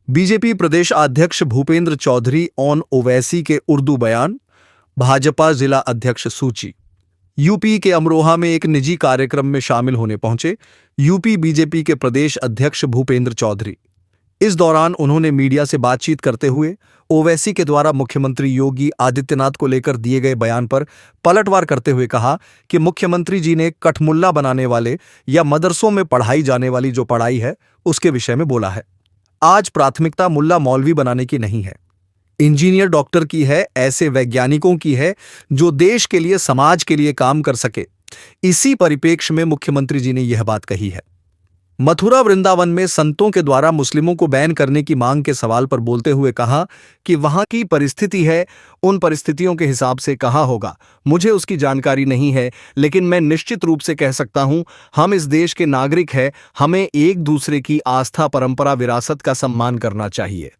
BJP प्रदेश अध्यक्ष Bhupendra Chaudhary on Owaisi के उर्दू बयान, भाजपा जिला अध्यक्ष सूची। यूपी के अमरोहा में एक निजी कार्यक्रम में शामिल होने पहुंचे यूपी बीजेपी के प्रदेश अध्यक्ष भूपेंद्र चौधरी। इस दौरान उन्होंने मीडिया से बातचीत करते हुए ओवैसी के द्वारा मुख्यमंत्री योगी आदित्यनाथ को लेकर दिए गए बयान पर पलटवार करते हुए कहा कि मुख्यमंत्री जी ने कठमुल्ला बनाने वाले या मदरसों में पढ़ाई जाने वाली जो पढ़ाई है उसके विषय में बोला है। आज प्राथमिकता मुल्ला मौलवी बनाने की नहीं है, इंजीनियर डॉक्टर की है, ऐसे वैज्ञानिकों की है जो देश के लिए समाज के लिए काम कर सके। इसी परिप्रेक्ष्य में मुख्यमंत्री जी ने यह बात कही है। मथुरा वृंदावन में संतों के द्वारा मुस्लिमों को बैन करने की मांग के सवाल पर बोलते हुए कहा कि वहां की परिस्थिति है, उन परिस्थितियों के हिसाब से कहा होगा, मुझे उसकी जानकारी नहीं है, लेकिन मैं निश्चित रूप से कह सकता हूं, हम इस देश के नागरिक हैं, हमें एक दूसरे की आस्था, परंपरा, विरासत का सम्मान करना चाहिए।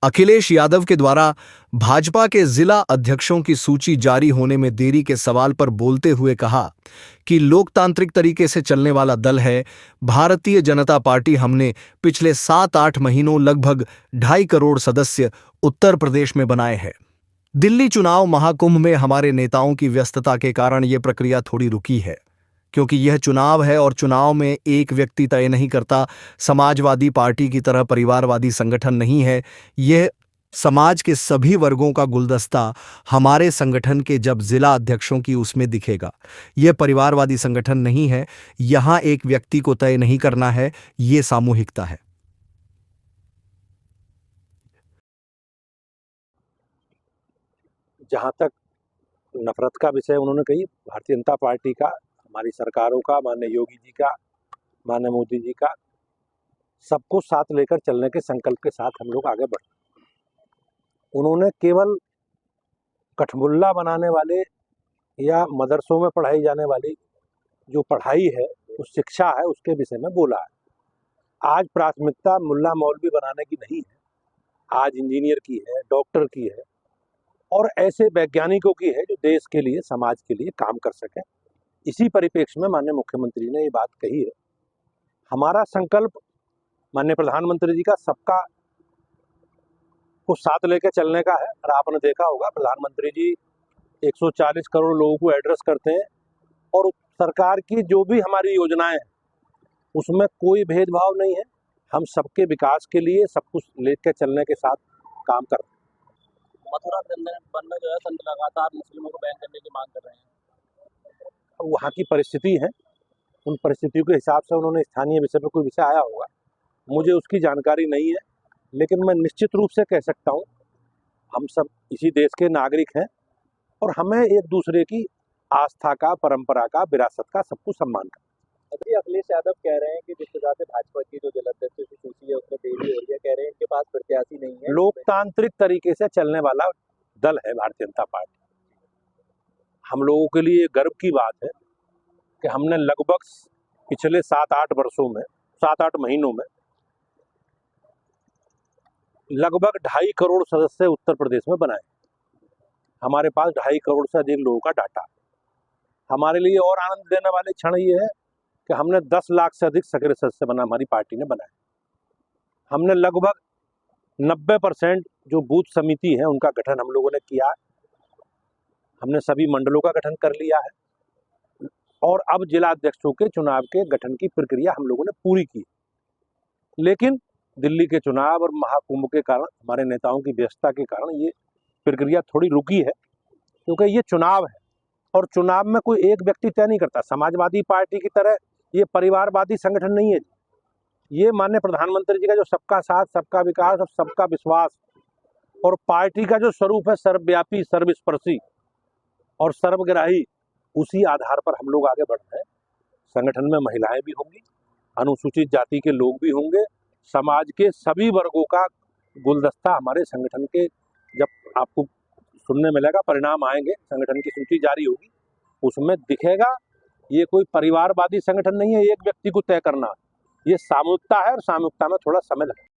अखिलेश यादव के द्वारा भाजपा के जिला अध्यक्षों की सूची जारी होने में देरी के सवाल पर बोलते हुए कहा कि लोकतांत्रिक तरीके से चलने वाला दल है भारतीय जनता पार्टी। हमने पिछले 7-8 महीनों लगभग 2.5 करोड़ सदस्य उत्तर प्रदेश में बनाए हैं। दिल्ली चुनाव महाकुंभ में हमारे नेताओं की व्यस्तता के कारण यह प्रक्रिया थोड़ी रुकी है, क्योंकि यह चुनाव है और चुनाव में एक व्यक्ति तय नहीं करता। समाजवादी पार्टी की तरह परिवारवादी संगठन नहीं है, यह समाज के सभी वर्गों का गुलदस्ता हमारे संगठन के जब जिला अध्यक्षों की उसमें दिखेगा। यह परिवारवादी संगठन नहीं है, यहां एक व्यक्ति को तय नहीं करना है, यह सामूहिकता है। जहां तक नफरत का विषय उन्होंने कही, भारतीय जनता पार्टी का, हमारी सरकारों का, माननीय योगी जी का, माननीय मोदी जी का, सबको साथ लेकर चलने के संकल्प के साथ हम लोग आगे बढ़े। उन्होंने केवल कठमुल्ला बनाने वाले या मदरसों में पढ़ाई जाने वाली जो पढ़ाई है, उस शिक्षा है, उसके विषय में बोला है। आज प्राथमिकता मुल्ला मौलवी बनाने की नहीं है, आज इंजीनियर की है, डॉक्टर की है और ऐसे वैज्ञानिकों की है जो देश के लिए, समाज के लिए काम कर सके। इसी परिप्रेक्ष्य में माननीय मुख्यमंत्री ने ये बात कही है। हमारा संकल्प माननीय प्रधानमंत्री जी का सबका को साथ लेकर चलने का है। और आपने देखा होगा, प्रधानमंत्री जी 140 करोड़ लोगों को एड्रेस करते हैं और सरकार की जो भी हमारी योजनाएं हैं उसमें कोई भेदभाव नहीं है। हम सबके विकास के लिए सब कुछ लेकर चलने के साथ काम करते हैं। मथुरा वृंदावन में जो है संत लगातार मुस्लिमों को बैन करने की मांग कर रहे हैं। वहाँ की परिस्थिति है, उन परिस्थितियों के हिसाब से उन्होंने स्थानीय विषय पर कोई विषय आया होगा, मुझे उसकी जानकारी नहीं है, लेकिन मैं निश्चित रूप से कह सकता हूँ, हम सब इसी देश के नागरिक हैं और हमें एक दूसरे की आस्था का, परंपरा का, विरासत का सब कुछ सम्मान करना। अभी अखिलेश यादव कह रहे हैं कि जिस प्रकार से भाजपा की जो जिलाध्यक्ष की सूची है उसमें देरी हो रही है, कह रहे हैं इनके पास प्रत्याशी नहीं है। लोकतांत्रिक तरीके से चलने वाला दल है भारतीय जनता पार्टी। हम लोगों के लिए गर्व की बात है कि हमने लगभग पिछले 7-8 वर्षों में, 7-8 महीनों में लगभग 2.5 करोड़ सदस्य उत्तर प्रदेश में बनाए। हमारे पास 2.5 करोड़ से अधिक लोगों का डाटा। हमारे लिए और आनंद देने वाले क्षण ये है कि हमने 10 लाख से अधिक सक्रिय सदस्य हमारी पार्टी ने बनाए। हमने लगभग 90% जो बूथ समिति है उनका गठन हम लोगों ने किया है। हमने सभी मंडलों का गठन कर लिया है और अब जिला अध्यक्षों के चुनाव के गठन की प्रक्रिया हम लोगों ने पूरी की। लेकिन दिल्ली के चुनाव और महाकुंभ के कारण, हमारे नेताओं की व्यस्तता के कारण ये प्रक्रिया थोड़ी रुकी है, क्योंकि ये चुनाव है और चुनाव में कोई एक व्यक्ति तय नहीं करता। समाजवादी पार्टी की तरह ये परिवारवादी संगठन नहीं है। ये माननीय प्रधानमंत्री जी का जो सबका साथ, सबका विकास और सबका विश्वास और पार्टी का जो स्वरूप है सर्वव्यापी, सर्वस्पर्शी और सर्वग्राही, उसी आधार पर हम लोग आगे बढ़ रहे हैं। संगठन में महिलाएं भी होंगी, अनुसूचित जाति के लोग भी होंगे, समाज के सभी वर्गों का गुलदस्ता हमारे संगठन के, जब आपको सुनने मिलेगा, परिणाम आएंगे, संगठन की सूची जारी होगी, उसमें दिखेगा। ये कोई परिवारवादी संगठन नहीं है एक व्यक्ति को तय करना, ये सामूहिकता है और सामूहिकता में थोड़ा समय लगेगा।